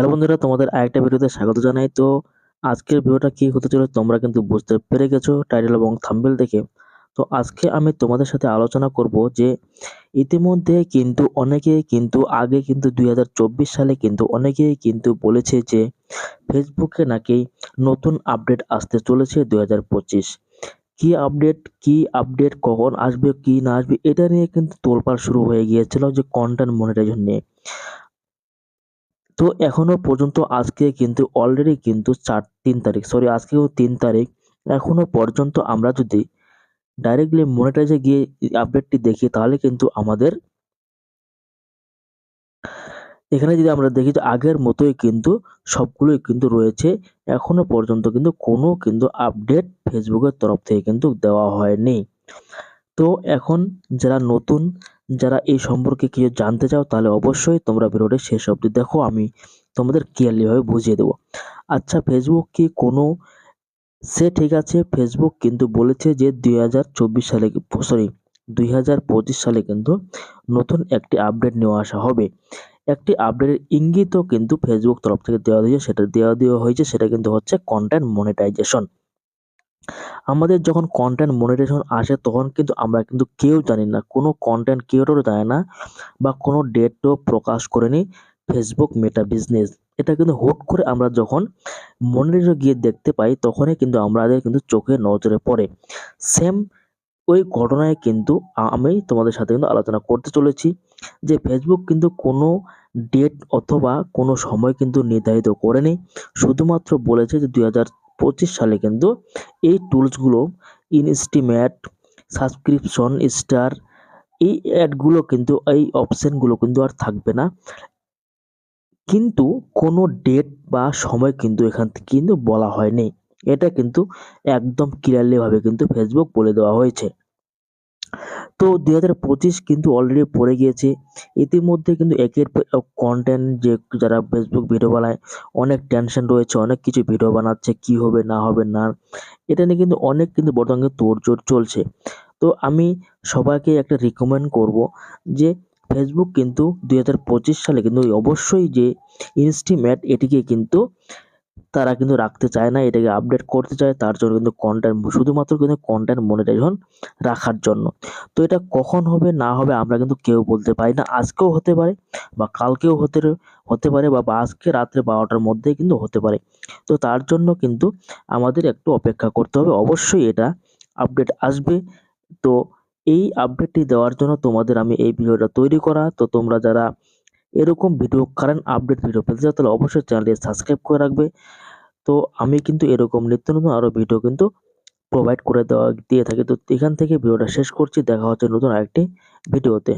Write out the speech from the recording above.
Hello বন্ধুরা, তোমাদের আরেকটা ভিডিওতে স্বাগত জানাই। তো আজকের ভিডিওটা কি হতে চলেছে তোমরা কিন্তু বুঝতে পেরে গেছো টাইটেল এবং থাম্বনেল দেখে। তো আজকে আমি তোমাদের সাথে আলোচনা করব যে ইতিমধ্যে কিন্তু অনেকেই কিন্তু আগে কিন্তু 2024 সালে কিন্তু অনেকেই কিন্তু বলেছে যে ফেসবুকে নাকি নতুন আপডেট আসতে চলেছে 2025। কি আপডেট কখন আসবে কি না আসবে এটা নিয়ে কিন্তু তোলপাড় শুরু হয়ে গিয়েছিল যে কন্টেন্ট মনিটাইজেশন নিয়ে। তো এখনো পর্যন্ত আজকে কিন্তু অলরেডি কিন্তু 3 তারিখ, সরি আজকেও 3 তারিখ। এখনো পর্যন্ত আমরা যদি ডাইরেক্টলি মনিটাইজে গিয়ে আপডেটটি দেখি তাহলে কিন্তু আমাদের এখানে যদি আমরা দেখি যে আগের মতোই কিন্তু সবগুলোই কিন্তু রয়েছে। এখনো পর্যন্ত কিন্তু কোনো কিন্তু আপডেট ফেসবুকের তরফ থেকে কিন্তু দেওয়া হয়নি। তো এখন যারা নতুন, যারা এই সম্পর্কে কিছু জানতে চাও তাহলে অবশ্যই তোমরা ভিডিওটি শেষ অবধি দেখো, আমি তোমাদের ক্লিয়ারলি ভাবে বুঝিয়ে দেবো। আচ্ছা, ফেসবুক কি কোনো ঠিক আছে, ফেসবুক কিন্তু বলেছে যে 2024 সালে, সরি 2025 সালে কিন্তু নতুন একটি আপডেট নিয়ে আসা হবে। একটি আপডেটের ইঙ্গিতও কিন্তু ফেসবুক তরফ থেকে দেওয়া হয়েছে, সেটা কিন্তু হচ্ছে কন্টেন্ট মনিটাইজেশন। আমাদের যখন কন্টেন্ট মনিটাইজেশন আসে তখন কিন্তু আমরা কিন্তু কেউ জানি না, কোনো কন্টেন্ট ক্রিয়েটরও জানে না বা কোনো ডেটও প্রকাশ করেনি ফেসবুক মেটা বিজনেস। এটা কিন্তু হুট করে আমরা যখন মনিটরে গিয়ে দেখতে পাই তখনই কিন্তু আমাদের কিন্তু চোখে নজরে পড়ে। সেম ওই ঘটনায় কিন্তু আমি তোমাদের সাথে কিন্তু আলোচনা করতে চলেছি যে ফেসবুক কিন্তু কোনো ডেট অথবা কোনো সময় কিন্তু নির্ধারিত করেনি। শুধুমাত্র বলেছে যে 2025 সালে কিন্তু এই টুলসগুলো ইনস্টিমেট, সাবস্ক্রিপশন স্টার, এই অ্যাডগুলো কিন্তু, এই অপশনগুলো কিন্তু আর থাকবে না। কিন্তু কোনো ডেট বা সময় কিন্তু এখান থেকে কিন্তু বলা হয়নি। এটা কিন্তু একদম ক্লিয়ারলি ভাবে কিন্তু ফেসবুক বলে দেওয়া হয়েছে। তো 2025 কিন্তু অলরেডি পড়ে গিয়েছে। ইতিমধ্যে কিন্তু একের পর এক কন্টেন্ট, যে যারা ফেসবুক ভিডিও বানায় অনেক টেনশন রয়েছে, অনেক কিছু ভিডিও বানাচ্ছে, কি হবে না হবে না, এটা নিয়ে কিন্তু অনেক কিন্তু বর্তমানে তোড়জোড় চলছে। তো আমি সবাইকে একটা রিকমেন্ড করব যে ফেসবুক কিন্তু 2025 সালে কিন্তু অবশ্যই যে ইনস্টিমেট এটিকে কিন্তু তারা কিন্তু রাখতে চায় না, এটাকে আপডেট করতে চায়। তার জন্য কিন্তু কন্টেন্ট, শুধুমাত্র কিন্তু কন্টেন্ট মনিটাইজেশন রাখার জন্য। তো এটা কখন হবে না হবে আমরা কিন্তু কেউ বলতে পারি না। আজকেও হতে পারে বা কালকেও হতে পারে বা আজকে রাত্রে 12টার মধ্যেই কিন্তু হতে পারে। তো তার জন্য কিন্তু আমাদের একটু অপেক্ষা করতে হবে। অবশ্যই এটা আপডেট আসবে। তো এই আপডেটটি দেওয়ার জন্য তোমাদের আমি এই ভিডিওটা তৈরি করা। তো তোমরা যারা এরকম ভিডিও, কারেন্ট আপডেট ভিডিও পেতে চাও তাহলে অবশ্যই চ্যানেলটি সাবস্ক্রাইব করে রাখবে। তো আমি কিন্তু এরকম নিত্য নতুন আরো ভিডিও কিন্তু প্রোভাইড করে দিয়ে থাকি। তো এখান থেকে ভিডিওটা শেষ করছি, দেখা হচ্ছে নতুন আরেকটি ভিডিওতে।